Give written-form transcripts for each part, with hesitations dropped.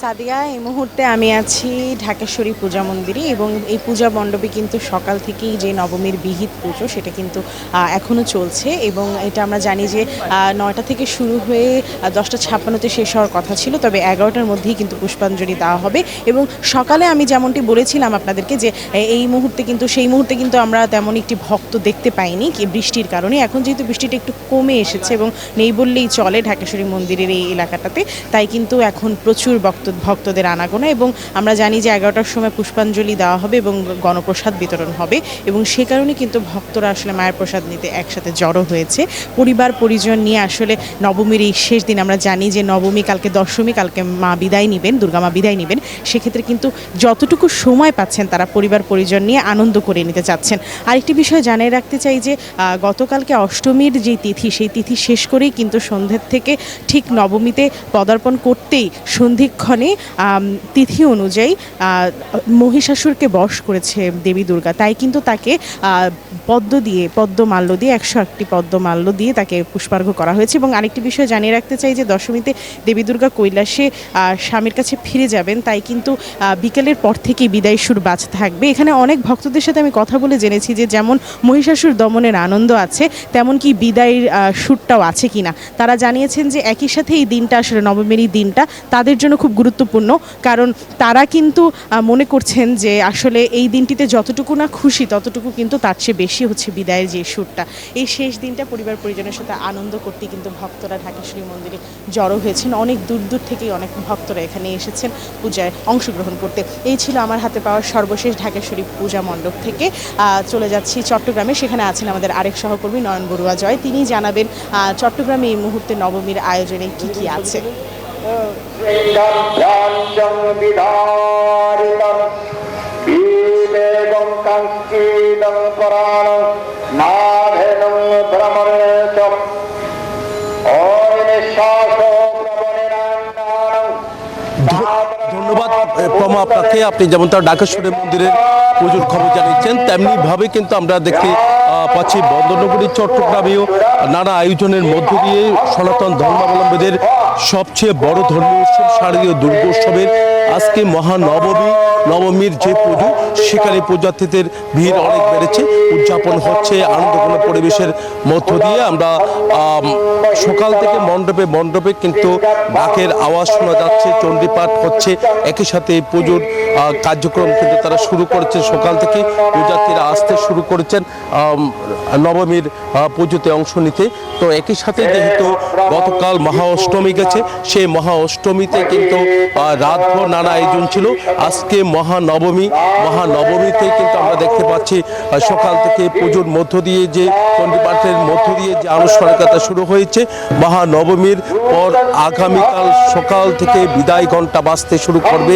সাদিয়া, এই মুহূর্তে আমি আছি ঢাকেশ্বরী পূজা মন্দিরে এবং এই পূজা মণ্ডপে কিন্তু সকাল থেকেই যে নবমীর বিহিত পুজো সেটা কিন্তু এখনও চলছে এবং এটা আমরা জানি যে 9টা থেকে শুরু হয়ে 10টা 56-তে শেষ হওয়ার কথা ছিল, তবে 11টার মধ্যেই কিন্তু পুষ্পাঞ্জলি দেওয়া হবে। এবং সকালে আমি যেমনটি বলেছিলাম আপনাদেরকে যে সেই মুহূর্তে কিন্তু আমরা তেমন একটি ভক্ত দেখতে পাইনি কি বৃষ্টির কারণে। এখন যেহেতু বৃষ্টিটা একটু কমে এসেছে এবং নেই বললেই চলে ঢাকেশ্বরী মন্দিরের এই এলাকাটাতে, তাই কিন্তু এখন প্রচুর ভক্তদের আনাগোনা এবং আমরা জানি যে 11টার সময় পুষ্পাঞ্জলি দেওয়া হবে এবং গণপ্রসাদ বিতরণ হবে এবং সে কারণে কিন্তু ভক্তরা আসলে মায়ের প্রসাদ নিতে একসাথে জড়ো হয়েছে পরিবার পরিজন নিয়ে। আসলে নবমীর এই শেষ দিন, আমরা জানি যে নবমী কালকে দশমী, কালকে মা বিদায় নেবেন, দুর্গা মা বিদায় নেবেন। সেক্ষেত্রে কিন্তু যতটুকু সময় পাচ্ছেন তারা পরিবার পরিজন নিয়ে আনন্দ করে নিতে চাচ্ছেন। আরেকটি বিষয় জানিয়ে রাখতে চাই যে গতকালকে অষ্টমীর যে তিথি, সেই তিথি শেষ করেই কিন্তু সন্ধ্যের থেকে ঠিক নবমীতে পদার্পণ করতেই সন্ধিক্ষণে তিথি অনুযায়ী মহিষাসুরকে বশ করেছে দেবী দুর্গা। তাই কিন্তু তাকে পদ্মমাল্য দিয়ে 101টি পদ্মমাল্য দিয়ে তাকে পুষ্পার্ঘ্য করা হয়েছে। এবং আরেকটি বিষয় জানিয়ে রাখতে চাই যে দশমীতে দেবী দুর্গা কৈলাসে স্বামীর কাছে ফিরে যাবেন, তাই কিন্তু বিকেলের পর থেকেই বিদায় সুর বাজতে থাকবে। এখানে অনেক ভক্তদের সাথে আমি কথা বলে জেনেছি যে যেমন মহিষাসুর দমনের আনন্দ আছে, তেমন কি বিদায়ের সুরটাও আছে কিনা। তারা জানিয়েছেন যে একই সাথে এই দিনটা, আসলে নবমীর এই দিনটা তাদের জন্য খুব গুরুত্বপূর্ণ, কারণ তারা কিন্তু মনে করছেন যে আসলে এই দিনটিতে যতটুকু না খুশি, ততটুকু কিন্তু তার চেয়ে বেশি হচ্ছে বিদায়ের যে সুরটা। এই শেষ দিনটা পরিবার পরিজনের সাথে আনন্দ করতে কিন্তু ভক্তরা ঢাকেশ্বরী মন্দিরে জড়ো হয়েছেন। অনেক দূর দূর থেকেই অনেক ভক্তরা এখানে এসেছেন পূজায় অংশগ্রহণ করতে। এই ছিল আমার হাতে পাওয়া সর্বশেষ ঢাকেশ্বরী পূজা মণ্ডপ থেকে। চলে যাচ্ছি চট্টগ্রামে, সেখানে আছেন আমাদের আরেক সহকর্মী নয়ন বড়ুয়া জয়। তিনি জানাবেন চট্টগ্রামে এই মুহূর্তে নবমীর আয়োজনে কি কি আছে। ধন্যবাদ প্রমা আপনাকে। আপনি যেমন তার ঢাকেশ্বরী মন্দিরের পুজোর খবর জানিয়েছেন, তেমনিভাবে কিন্তু আমরা দেখতে পাচ্ছি বন্দরনগরী চট্টগ্রামেও নানা আয়োজনের মধ্য দিয়ে সনাতন ধর্মাবলম্বীদের সবচেয়ে বড় ধর্মীয় উৎসব শারদীয় দুর্গোৎসবের আজকে নবমীর যে পুজো, সেখানে পূজার্থীদের ভিড় অনেক বেড়েছে, উদযাপন হচ্ছে আনন্দঘন পরিবেশের মধ্য দিয়ে। আমরা সকাল থেকে মণ্ডপে কিন্তু ডাকের আওয়াজ শোনা যাচ্ছে, চণ্ডীপাঠ হচ্ছে, একই সাথে পুজোর কার্যক্রম কিন্তু তারা শুরু করেছে। সকাল থেকে পূজার্থীরা আসতে শুরু করেছেন নবমীর পুজোতে অংশ নিতে। তো একই সাথে যেহেতু গতকাল মহা অষ্টমী গেছে, সেই মহা অষ্টমীতে কিন্তু রাতভর নানা আয়োজন ছিল। আজকে মহানবমীতে কিন্তু আমরা দেখতে পাচ্ছি সকাল থেকে পুজোর মধ্য দিয়ে যে চণ্ডীপাঠের মধ্য দিয়ে যে আনুষ্ঠানিকতা শুরু হয়েছে। মহানবমীর পর আগামীকাল সকাল থেকে বিদায় ঘণ্টা বাজতে শুরু করবে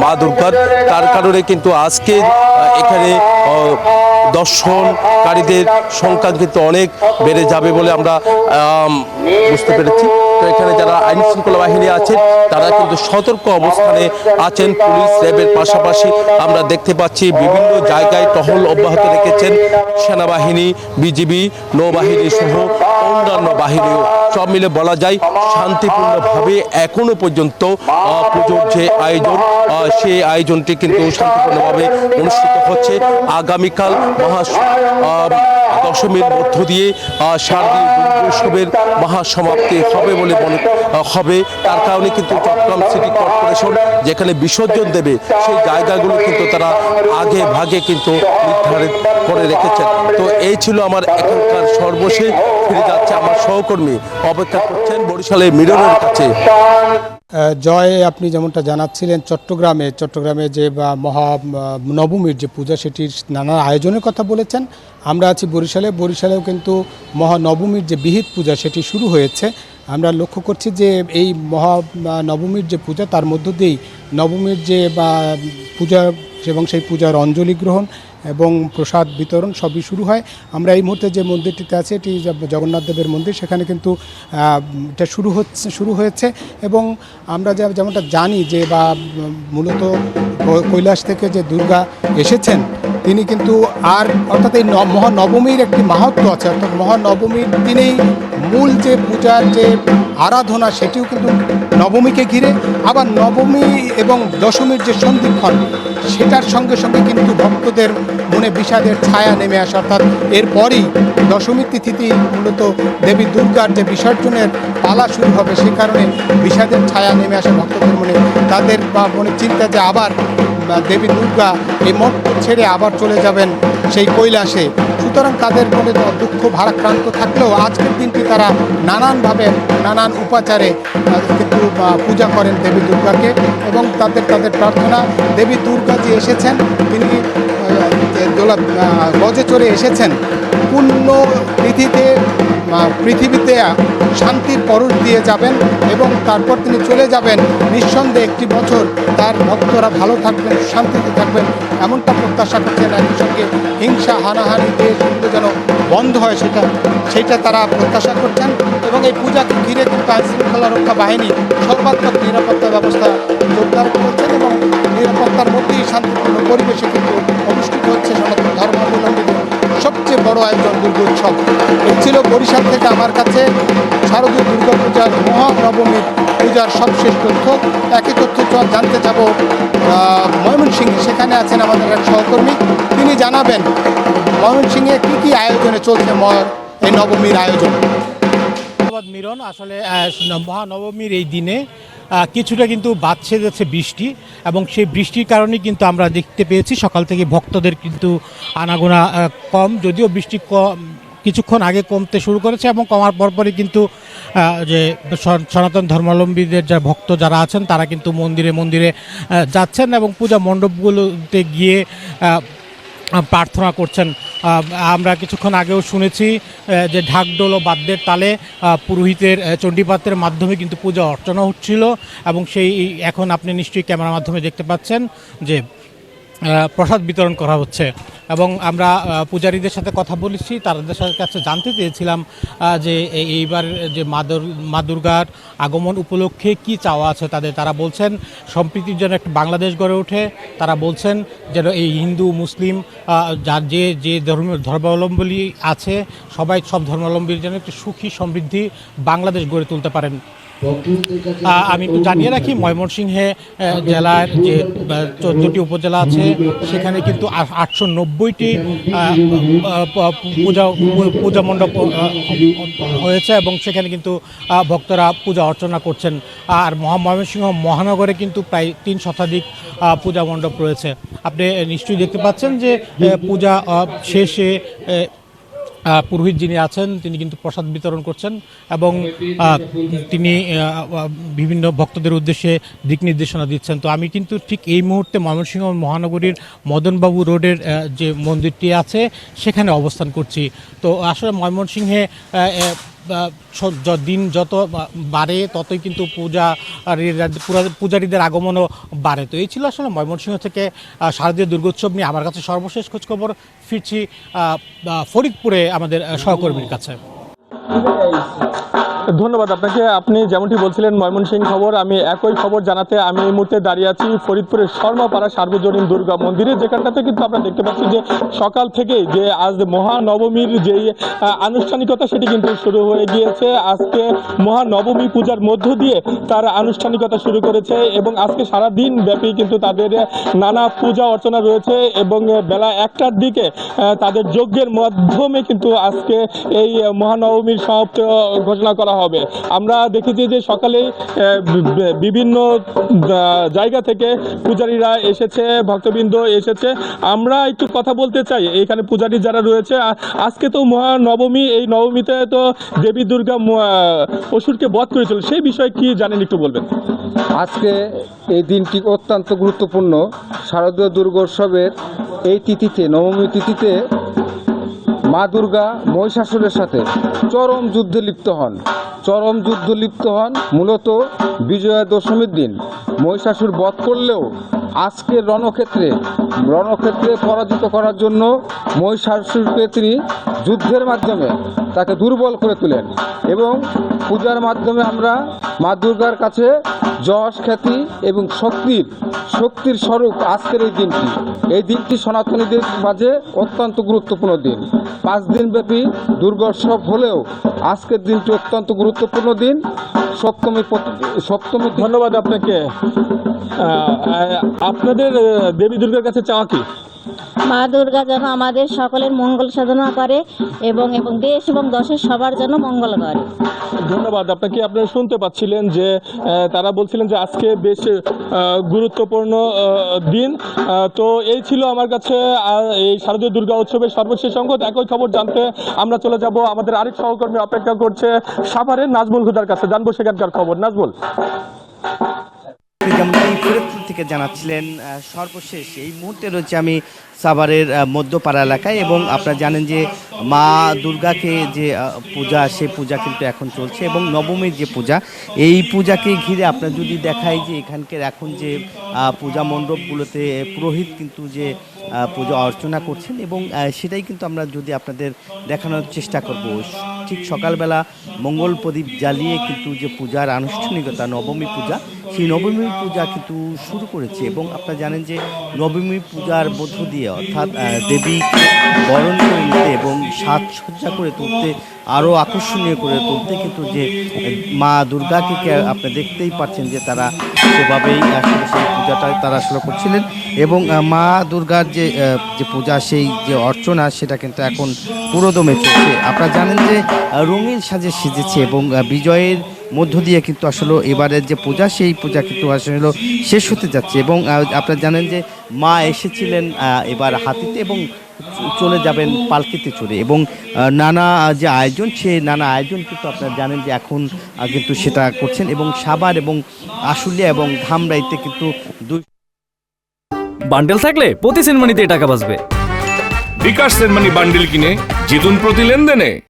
মা দুর্গার। তার কারণে কিন্তু আজকে এখানে দর্শনকারীদের সংখ্যা কিন্তু অনেক বেড়ে যাবে বলে আমরা বুঝতে পেরেছি। তো এখানে যারা আইন শৃঙ্খলা বাহিনী আছেন তারা কিন্তু সতর্ক অবস্থানে আছেন। পুলিশ র্যাবের পাশাপাশি আমরা দেখতে পাচ্ছি বিভিন্ন জায়গায় টহল অব্যাহত রেখেছেন সেনাবাহিনী, বিজিবি, নৌবাহিনী সহ অন্যান্য বাহিনীও। সব মিলে বলা যায় শান্তিপূর্ণভাবে এখনো পর্যন্ত পুজোর যে আয়োজন, সেই আয়োজনটি কিন্তু শান্তিপূর্ণভাবে অনুষ্ঠিত হচ্ছে। আগামীকাল দশমীর মধ্য দিয়ে শারদীয় দুর্গোৎসবের মহাসমাপ্তি হবে বলে মনে হবে। তার কারণে কিন্তু চট্টগ্রাম সিটি কর্পোরেশন যেখানে বিসর্জন দেবে, সেই জায়গাগুলো কিন্তু তারা আগে ভাগে কিন্তু নির্ধারিত করে রেখেছেন। তো এই ছিল আমার এখানকার সর্বশেষ। ফিরে যাচ্ছে আমার সহকর্মী, অপেক্ষা করছেন বরিশালের মিররের কাছে। জয়, আপনি যেমনটা জানাচ্ছিলেন চট্টগ্রামে যে নবমীর যে পূজা, সেটির নানা আয়োজনের কথা বলেছেন। আমরা আছি বরিশালেও কিন্তু মহানবমীর যে বিহিত পূজা সেটি শুরু হয়েছে। আমরা লক্ষ্য করছি যে এই মহানবমীর যে পূজা, তার মধ্য দিয়েই নবমীর যে পূজা এবং সেই পূজার অঞ্জলি গ্রহণ এবং প্রসাদ বিতরণ সবই শুরু হয়। আমরা এই মুহূর্তে যে মন্দিরটিতে আছে, এটি জগন্নাথ দেবের মন্দির, সেখানে কিন্তু এটা শুরু হয়েছে। এবং আমরা যেমনটা জানি যে মূলত কৈলাস থেকে যে দুর্গা এসেছেন, তিনি কিন্তু অর্থাৎ এই মহানবমীর একটি মাহাত্ম্য আছে। অর্থাৎ মহানবমীর দিনেই মূল যে পূজার যে আরাধনা সেটিও কিন্তু নবমীকে ঘিরে। আবার নবমী এবং দশমীর যে সন্ধিক্ষণ সেটার সঙ্গে সঙ্গে কিন্তু ভক্তদের মনে বিষাদের ছায়া নেমে আসে, অর্থাৎ এরপরই দশমীর তিথিতেই মূলত দেবী দুর্গার যে বিসর্জনের পালা শুরু হবে, সে কারণে বিষাদের ছায়া নেমে আসে ভক্তদের মনে। তাদের মনে চিন্তা যে আবার দেবী দুর্গা এই মঠ ছেড়ে আবার চলে যাবেন সেই কৈলাসে। সুতরাং তাদের মনে দুঃখ ভারাক্রান্ত থাকলেও আজকের দিনটি তারা নানানভাবে নানান উপাচারে কিন্তু পূজা করেন দেবী দুর্গাকে, এবং তাদের প্রার্থনা দেবী দুর্গা যে এসেছেন তিনি গজে চড়ে এসেছেন পূর্ণ তিথিতে পৃথিবীতে শান্তির পরশ দিয়ে যাবেন, এবং তারপর তিনি চলে যাবেন নিঃসন্দেহে একটি বছর তার ভক্তরা ভালো থাকবেন, শান্তিতে থাকবেন, এমনটা প্রত্যাশা করছেন। একই সঙ্গে হিংসা হানাহানি দেশগুলো যেন বন্ধ হয় সেটা তারা প্রত্যাশা করছেন। এবং এই পূজাকে ঘিরে কিন্তু আইনশৃঙ্খলা রক্ষা বাহিনী সর্বাত্মক নিরাপত্তা ব্যবস্থা জোরদার করেছেন, এবং নিরাপত্তার মধ্যেই শান্তিপূর্ণ পরিবেশে কিন্তু অনুষ্ঠিত হচ্ছে সনাতন ধর্মাবলম্বীদের সবচেয়ে বড় আয়োজন দুর্গোৎসব। এই ছিল বরিশাল থেকে আমার কাছে শারদীয় দুর্গাপূজার মহানবমীর পূজার সবশেষ তথ্য। একই তথ্য জানতে যাব ময়মনসিংহে, সেখানে আছেন আমাদের এক সহকর্মী, তিনি জানাবেন ময়মনসিংহে কী কী আয়োজনে চলছে এই নবমীর আয়োজন। ধন্যবাদ মিরন। আসলে মহানবমীর এই দিনে কিছুটা কিন্তু বাড়ছে যাচ্ছে বৃষ্টি, এবং সেই বৃষ্টির কারণে কিন্তু আমরা দেখতে পেয়েছি সকাল থেকে ভক্তদের কিন্তু আনাগোনা কম, যদিও বৃষ্টি কিছুক্ষণ আগে কমতে শুরু করেছে, এবং কমার পরপরই কিন্তু যে সনাতন ধর্মাবলম্বীদের যা ভক্ত যারা আছেন তারা কিন্তু মন্দিরে মন্দিরে যাচ্ছেন এবং পূজা মণ্ডপগুলোতে গিয়ে প্রার্থনা করছেন। আমরা কিছুক্ষণ আগেও শুনেছি যে ঢাকঢোল ও বাদ্যের তালে পুরোহিতের চণ্ডীপাঠের মাধ্যমে কিন্তু পূজা অর্চনা হচ্ছিল, এবং সেই এখন আপনি নিশ্চয়ই ক্যামেরার মাধ্যমে দেখতে পাচ্ছেন যে প্রসাদ বিতরণ করা হচ্ছে। এবং আমরা পূজারীদের সাথে কথা বলেছি, তাদের কাছে জানতে চেয়েছিলাম যে এইবার যে মা দুর্গার আগমন উপলক্ষে কি চাওয়া আছে তাদের। তারা বলছেন সম্প্রীতির জন্য একটা বাংলাদেশ গড়ে ওঠে, তারা বলছেন যেন এই হিন্দু মুসলিম যার যে ধর্মাবলম্বী আছে সব ধর্মাবলম্বীর যেন একটি সুখী সমৃদ্ধি বাংলাদেশ গড়ে তুলতে পারেন। আমি একটু জানিয়ে রাখি, ময়মনসিংহে জেলার যে 14টি উপজেলা আছে সেখানে কিন্তু 890টি পূজা মণ্ডপ হয়েছে, এবং সেখানে কিন্তু ভক্তরা পূজা অর্চনা করছেন। আর ময়মনসিংহ মহানগরে কিন্তু প্রায় 3 শতাধিক পূজা মণ্ডপ রয়েছে। আপনি নিশ্চয়ই দেখতে পাচ্ছেন যে পূজা শেষে পুরোহিত যিনি আছেন তিনি কিন্তু প্রসাদ বিতরণ করছেন, এবং তিনি বিভিন্ন ভক্তদের উদ্দেশ্যে দিক নির্দেশনা দিচ্ছেন। তো আমি কিন্তু ঠিক এই মুহূর্তে ময়মনসিংহ মহানগরীর মদনবাবু রোডের যে মন্দিরটি আছে সেখানে অবস্থান করছি। তো আসলে ময়মনসিংহে দিন যত বাড়ে ততই কিন্তু পূজারীদের আগমনও বাড়ে। তো এই ছিল আসলে ময়মনসিংহ থেকে শারদীয় দুর্গোৎসব নিয়ে আমার কাছে সর্বশেষ খোঁজখবর। ফিরছি ফরিদপুরে আমাদের সহকর্মীর কাছে। ধন্যবাদ আপনাকে। আপনি যেমনটি বলছিলেন ময়মনসিংহ খবর, আমি একই খবর জানাতে আমি এই মুহূর্তে দাঁড়িয়ে আছি ফরিদপুরের শর্মাপাড়া সার্বজনীন দুর্গা মন্দিরে, যেখানটাতে কিন্তু আমরা দেখতে পাচ্ছি যে সকাল থেকেই যে আজ মহানবমীর যেই আনুষ্ঠানিকতা সেটি কিন্তু শুরু হয়ে গিয়েছে। আজকে মহানবমী পূজার মধ্য দিয়ে তার আনুষ্ঠানিকতা শুরু করেছে, এবং আজকে সারাদিন ব্যাপী কিন্তু তাদের নানা পূজা অর্চনা রয়েছে, এবং বেলা 1টার দিকে তাদের যজ্ঞের মাধ্যমে কিন্তু আজকে এই মহানবমীর সমাপ্তি ঘোষণা করা হবে। আমরা দেখেছি যে সকালে বিভিন্ন জায়গা থেকে পূজারীরা এসেছে, ভক্তবৃন্দ এসেছে। আমরা একটু কথা বলতে চাই এখানে পূজারী যারা রয়েছে। আজকে তো মহানবমী, এই নবমীতে তো দেবী দুর্গা অসুরকে বধ করেছিল, সেই বিষয়ে কি জানেন একটু বলবেন? আজকে এই দিনটি অত্যন্ত গুরুত্বপূর্ণ। শারদীয় দুর্গোৎসবের এই তিথিতে, নবমী তিথিতে মা দুর্গা মহিষাসুরের সাথে চরম যুদ্ধে লিপ্ত হন। মূলত বিজয়া দশমীর দিন মহিষাসুর বধ করলেও আজকের রণক্ষেত্রে পরাজিত করার জন্য মহিষাসুরকে তিনি যুদ্ধের মাধ্যমে তাকে দুর্বল করে তোলেন, এবং পূজার মাধ্যমে আমরা মা দুর্গার কাছে যশ খ্যাতি এবং শক্তির স্বরূপ আজকের এই দিনটি সনাতনীদের মাঝে অত্যন্ত গুরুত্বপূর্ণ দিন। 5 দিন ব্যাপী দুর্গোৎসব হলেও আজকের দিনটি অত্যন্ত গুরুত্বপূর্ণ দিন। সপ্তমী ধন্যবাদ আপনাকে। আপনাদের দেবী দুর্গার কাছে চাওয়া কি? মা দুর্গা যেন আমাদের সকলের মঙ্গল সাধনা করে এবং এবং দেশ এবং দশের সবার জন্য মঙ্গল করে। ধন্যবাদ আপনাকে। আপনারা শুনতে পাচ্ছিলেন যে তারা বলছিলেন যে আজকে বেশ গুরুত্বপূর্ণ দিন। তো এই ছিল আমার কাছে এই শারদীয় দুর্গা উৎসবের সর্বশেষ অঙ্ক। একই খবর জানতে আমরা চলে যাব আমাদের আরেক সহকর্মী অপেক্ষা করছে সাভারের নাজমুল হুদার কাছে, জানবো সেখানকার খবর। নাজমুল। যেমনটি ফরিদপুর থেকে জানাচ্ছিলেন, সর্বশেষ এই মুহূর্তে রয়েছে আমি সাভারের মধ্যপাড়া এলাকায় এবং আপনারা জানেন যে মা দুর্গাকে যে পূজা, সেই পূজা কিন্তু এখন চলছে এবং নবমীর যে পূজা, এই পূজাকে ঘিরে আপনারা যদি দেখায় যে এখানকার এখন যে পূজা মণ্ডপগুলোতে পুরোহিত কিন্তু যে পূজা অর্চনা করছেন এবং সেটাই কিন্তু আমরা যদি আপনাদের দেখানোর চেষ্টা করব। ঠিক সকালবেলা মঙ্গল প্রদীপ জ্বালিয়ে কিন্তু যে পূজার আনুষ্ঠানিকতা নবমী পূজা, সেই নবমী পূজা কিন্তু শুরু করেছে এবং আপনারা জানেন যে নবমী পূজার মধ্য দিয়ে অর্থাৎ দেবীকে বরণ করে নিতে এবং সাজসজ্জা করে তুলতে, আরও আকর্ষণীয় করে তুলতে কিন্তু যে মা দুর্গাকে আপনি দেখতেই পাচ্ছেন যে তারা সেভাবেই আসলে সেই পূজাটা তারা শুরু করছিলেন এবং মা দুর্গার যে পূজা, সেই যে অর্চনা, সেটা কিন্তু এখন পুরোদমে চলছে। আপনারা জানেন যে রঙিন সাজে সেজেছে এবং বিজয়ের মধ্য দিয়ে কিন্তু আসলে এবারের যে পূজা, সেই পূজা কিন্তু আসলে শেষ হতে যাচ্ছে এবং আপনারা জানেন যে মা এসেছিলেন এবার হাতিতে এবং চলে যাবেন পালকিতে চড়ে এবং নানা যে আয়োজন, সেই নানা আয়োজন কিন্তু আপনারা জানেন যে এখন কিন্তু সেটা করছেন এবং সাভার এবং আশুলিয়া এবং ধামরাইতে কিন্তু বান্ডেল থাকলে প্রতি সেনমানিতে টাকা বাঁচবে। বিকাশ সেনমানি বান্ডেল কিনে জিতুন প্রতি লেনদেনে।